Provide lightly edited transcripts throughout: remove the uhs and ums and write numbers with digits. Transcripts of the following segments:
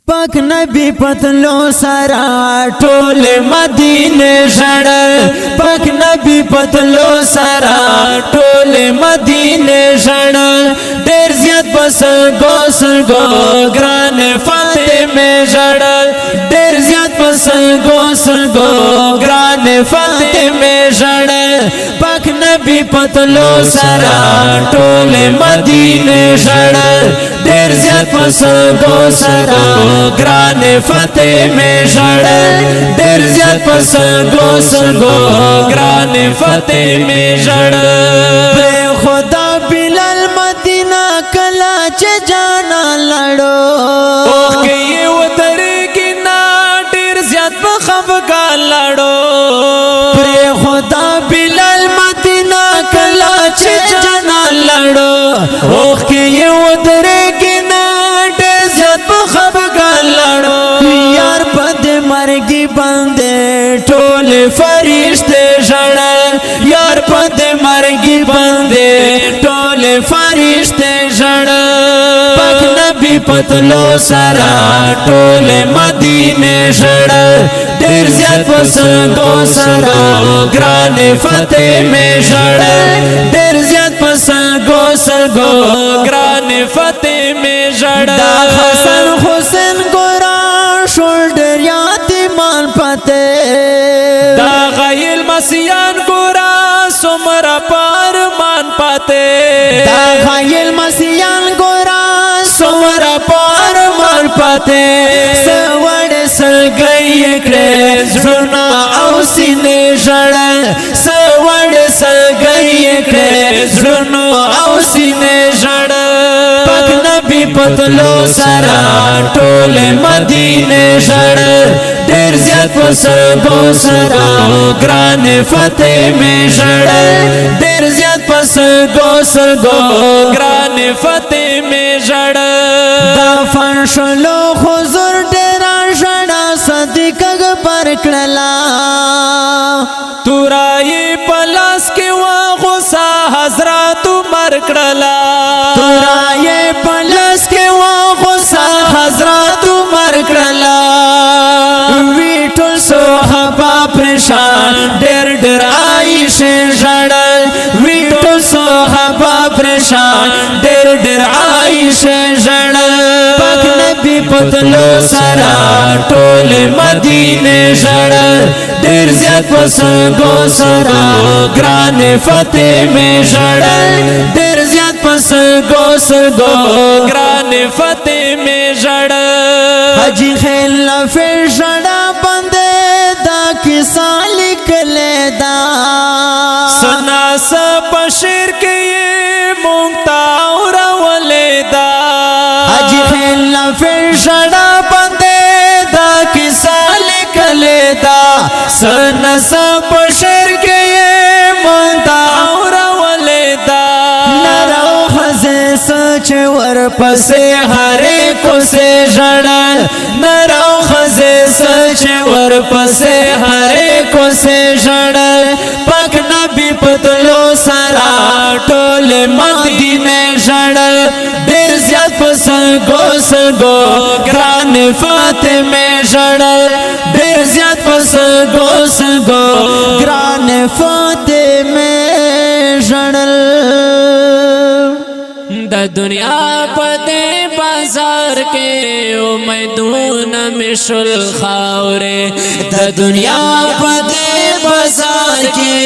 پاک نبی پتلو سرا ټول مدینه ژړل پاک نبی پتلو سرا ټول مدینه ژړل ډیر زیات بسرګو سرګو ګران فاطمه ژړل ډیر زیات بسرګو سرګو ګران فاطمه ژړل پاک نبی پتلو سرا ټول مدینه ژړل ډیر زیات بسرګو سرا گران فاطمه ژړل ډیر زیات پسرګو سرګو گران فاطمه ژړل خدا بلال مدینہ کلا چې جانا لړو اوخ کې وترګی نا ډیر زیات په خفګان لړو پر خدا بلال مدینہ کلا چې جانا لړو اوخ کې وترګی نا ډیر زیات په یار پد مرگی بندے ٹول فرشتے ژړل یار پد مرگی بندے ٹول فرشتے ژړل پاک نبی پتلو سرا ټول مدینه ژړل ډیر زیات پسندو سرا ګران فاطمه ژړل ډیر زیات پسندو سرګو ګران فاطمه ژړل دا حسن حسین شولڈر یاتیمان پتے دا غیل مسیان گورا سمرا پارمان پتے دا غیل مسیان گورا سمرا پارمان پتے سوڑ سلگئی اکڑے زرنا او سینے ژړل سوڑ سلگئی اکڑے زرنا او سینے ژړل پاک نبی پتلو سرا ټول مدینه ژړل ډیر زیات پسرګو سرا ګران فاطمه ژړل ډیر زیات پسرګو سرګو ګران فاطمه ژړل دا فنشلو حضور ډیر ژړا صدیق اکبر کړلا تورای پلاس کې وا غوسه حضرت عمر کړلا تورای پلاس کې وا غوسه حضرت عمر کړلا وی ټول صحابه پریشان ډېر ډېر عائشه ژړل وی ټول صحابه پریشان ډېر ډېر عائشه ژړل پاک نبی پتلو سرا ټول مدینه ژړل ډیر زیات پسرګو سرا ګران فاطمه ژړل ډیر زیات پسرګو سرګو ګران فاطمه ژړل حاجی خیل فر ژړا بندې دا کیسه لیکلې دا سنا سپ شعر کې مونږ تا اورولې دا حاجی خیل فر ژړا بندې دا کیسه لیکلې دا سنا سپ شعر کې مونږ تا اورولې دا نرو خزه سچ ور پسې هره کو سے ژړل نرو خزه سچ ور پسې هره کو سے ژړل پاک نبی پتلو سرا ټول مدینه ژړل ډیر زیات پسرګو سرګو ګران فاطمه ژړل ډیر زیات پسرګو سرګو ګران فاطمه ژړل د دنیا په بازار کې امیدونه مشل خاورې د دنیا په بازار کې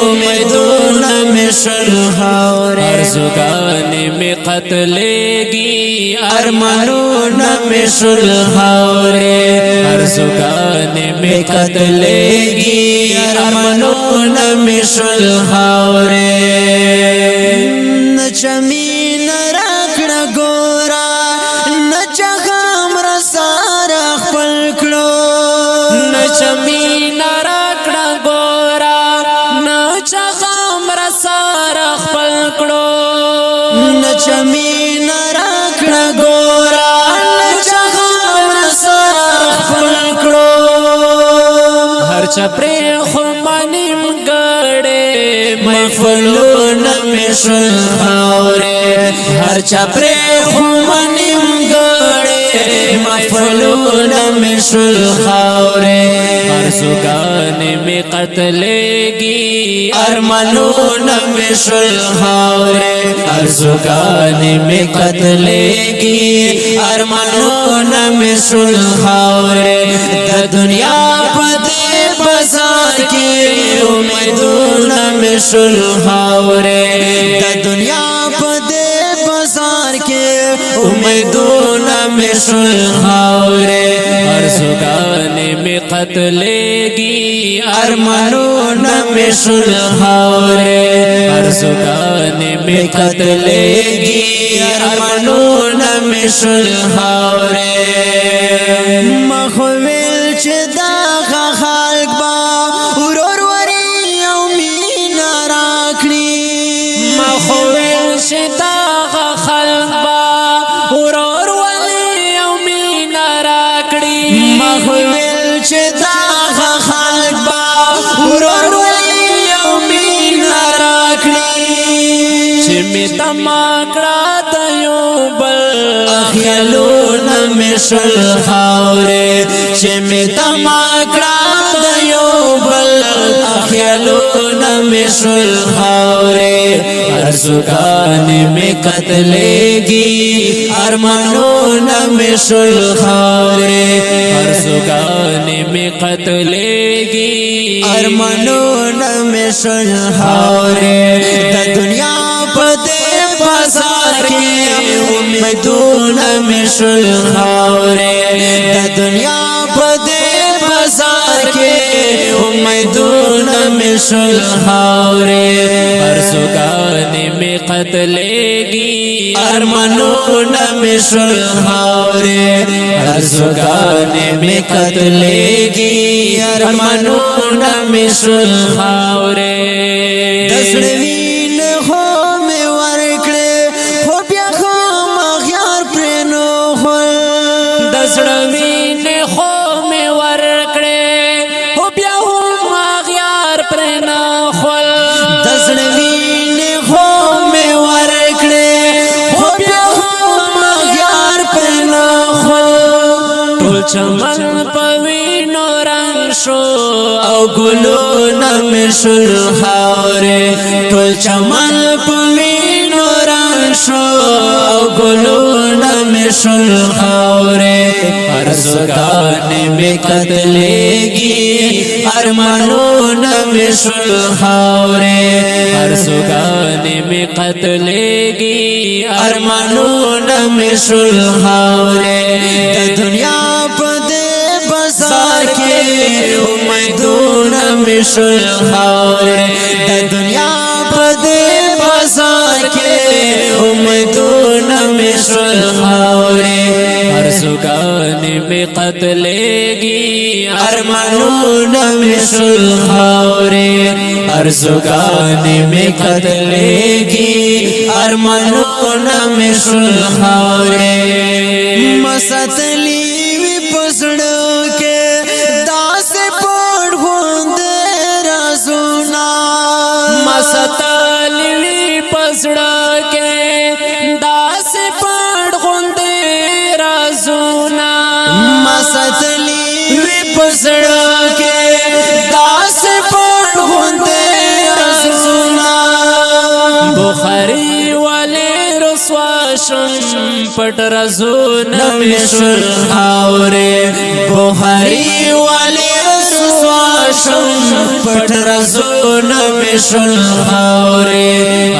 امیدونه مشل خاورې ارزوګانې می قتلېږي ارمانونه مشل خاورې ارزوګانې می قتلېږي ارمانونه مشل خاورې نچمین راکړه ګورا نچغم را ساره خپل کړو نچمین راکړه ګورا نچغم را ساره خپل کړو نچمین راکړه ګورا نچغم را ساره خپل کړو هر چا پرې خو منیم ګړې محفلونه مشل خاورې هر چا پرې خو منیم ګړې مفلون میں شل خاورے ارزوگان میں قتلےگی ارمانون میں شل خاورے ارزوگان میں قتلےگی ارمانون میں شل خاورے دا دنیا پدے بازار کے امیدون میں شل خاورے دا دنیا پدے بازار کے امیدون میں شل خاورے ارزوگان میں قتلےگی ارمانون میں شل خاورے ارزوگان میں قتلےگی ارمانون میں شل خاورے مخویل چه دا خلق با ورور وری او مینا راکړي مخویل چه دا خلق با ورور وری او مینا راکړي مخویل چه دا خلق با ورور وری او مینا راکړي چې می تماکړه د یو بل خیالونه می شل خاورې چې می تماکړه د یو بل خیالونه می شل خاورې ارزوګان می قتلېږي ارمانونه می شل خاورې ارزوګان می قتلېږي ارمانونه می شل خاورې د دنیا په دې بازار کې امیدونه می شل خاورې د دنیا په دې بازار کې امیدونه می شل خاورې ارزوګان می قتلېږي ارمانونه می شل خاورې ارزوګان می قتلېږي ارمانونه می شل خاورې د زړه وینه خو می ورکړې خو بیا خو مغیار پرې نو خول د زړه وینه خو می ورکړې خو بیا خو مغیار پرې نو خول د زړه وینه خو می ورکړې خو بیا خو مغیار پرې نو خول ټول چمن په وینو رنګ شو او ګلونه می شل خاورې ټول چمن په وینو رنګ شو او ګلونه می شل خاورې ارزوګان می قتلېږي ارمانونه می شل خاورې ارزوګان می قتلېږي ارمانونه می شل خاورې د دنیا په دې بازار کې امیدونه می شل خاورې د دنیا په دې بازار کې امیدونه می شل خاورې ارزوګان می قتلېږي ارمانونه می شل خاورې ارزوګان می قتلېږي ارمانونه می شل خاورې مستلی وی پسړو کې داسې پړ غوندې رازونه مستلی وی پسړو کې داسې پړ غوندې رازونه مستلی وی پسړو کې داسې پړ غوندې رازونه بخاری والے رسوا شم پټ رازونه می شل خاورې بخاری والے رسوا شم پټ رازونه می شل خاورې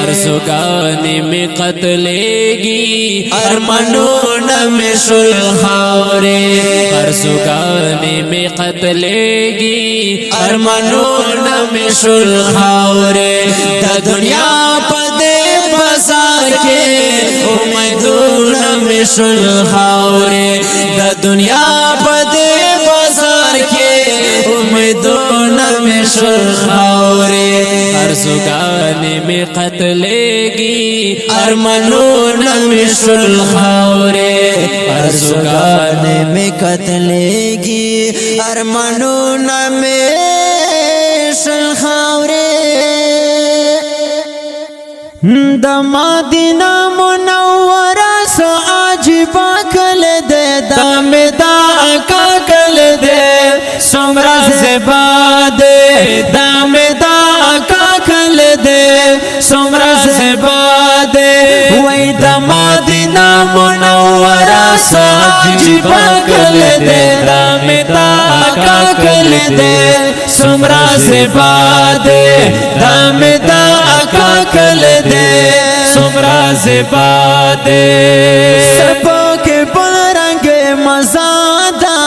ارزوګان می قتلېږي ارمانونه می شل خاورې ارزوګان می قتلېږي ارمانونه می شل خاورې د دنیا په دې بازار کې امیدونه می شل خاورې د دنیا په دې بازار کې امیدونه می شل خاورې ارزوګان می قتلېږي ارمانونه می شل خاورې ارزوګان می قتلېږي ارمانونه می شل خاورې د مدینه منوره سو عجیب کله د دام دا آقا کل دے سمرا زبا دے دام دا آقا کل دے سمرا زبا دے وی دا مدینہ منورہ ساجبا کل دے دام دا آقا کل دے سمرا زبا دے دام دا آقا کل دے سمرا زبا دے سبا کے بل رنگ مزادا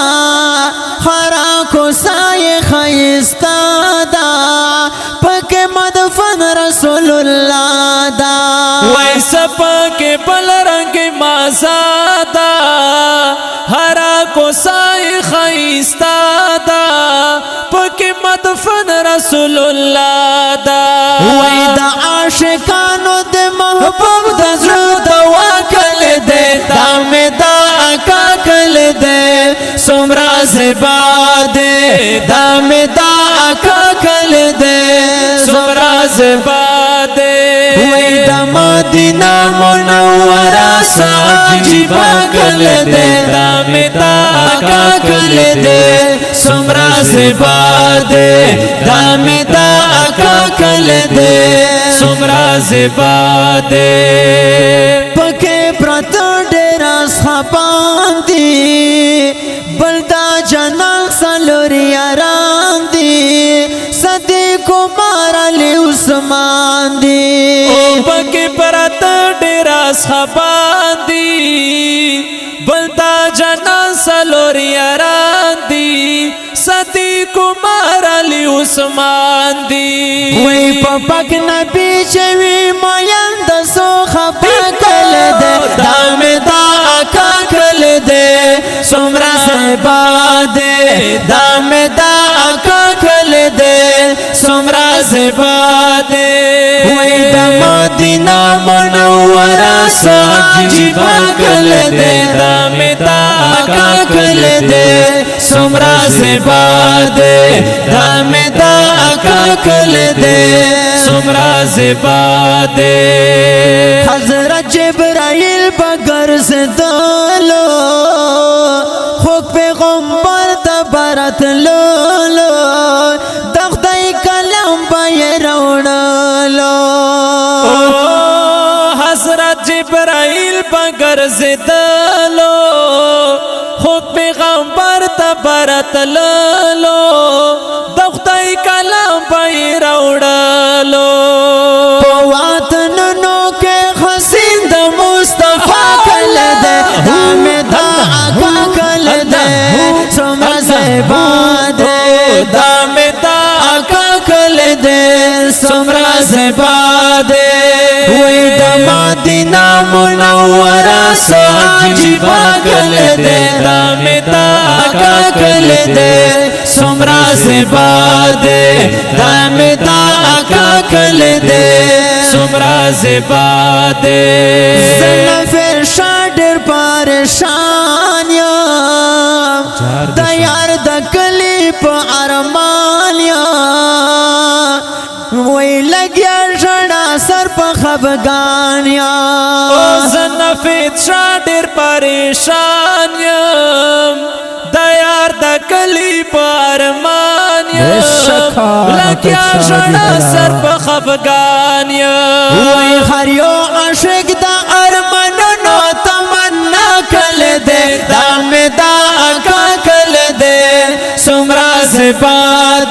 خرا کو سائے خیستا دا پک مدفن رسول اللہ دا وی سبا کے بل رنگ مزادا خرا کو سائے خیستا دا پک مدفن رسول اللہ دا وی دا عاشقانو دے محبوب دا زرو دوا کل دے دام دا آقا کل دے سمرا زبا دے دام دا آقا کل دے سمرا زبا دے وی دا مدینہ منورہ ساجبا کل دے دام دا آقا کل دے سمرا زبا دے دام دا آقا کل دے سمرا زبا دے پکے پرت ڈیرا صحابان دی بلدا جنال سلوری آرام دی صدیق عمر علی عثمان دی پکے پرت ڈیرا صحابان دی بلدا جنال سلوری آرام دی صدیق عمر علی عثمان دی وی پاک نبی چوی مایان دسو خبا کل دے دام دا آقا کل دے سمرا زبا دے دام دا آقا کل دے سمرا زبا دے وی دا مدینہ منورہ ساجبا کل دے دام دا آقا کل دے سمرا زبا دے دام دا آقا کل دے سمرا زبا دے حضرت جبرائیل بگر سے دالو خوک پیغمبر دبرت لولو دخدائی کلام بائی روڑلو حضرت جبرائیل بگر سے دالو خوک پیغمبر دبرت لولو دخدائی کلام بائی روڑلو پواتننو کے خسین دا مصطفیٰ کل دے دام دا آقا کل دے سمرا زبا دے دام دا آقا کل دے سمرا زبا دے وی دا مدینہ منورہ ساجبا کل دے دام دا آقا کل دے سمرا زبا دے دام دا آقا کل دے سمرا زبا دے زنفر شادر پارشان یا دیار دا کلی پا ارمان یا وی لگیا جڑا سر پا خبگان یا زنفر شادر پارشان یا دیار دا کلی پا ارمان یا لگیا جڑا سر پا خبگان یا وی خریو عاشق دا ارمان نو تمنا کل دے دام دا آقا کل دے سمرا زبا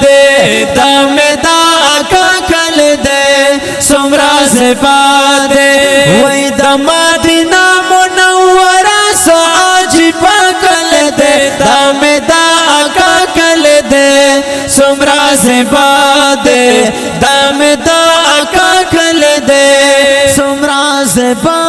دے دام دا آقا کل دے سمرا زبا دے وی دا مدینہ منورہ ساجبا کل دے دام دا آقا کل دے سمرا زبا دے دام دا آقا کل دے سمرا زبا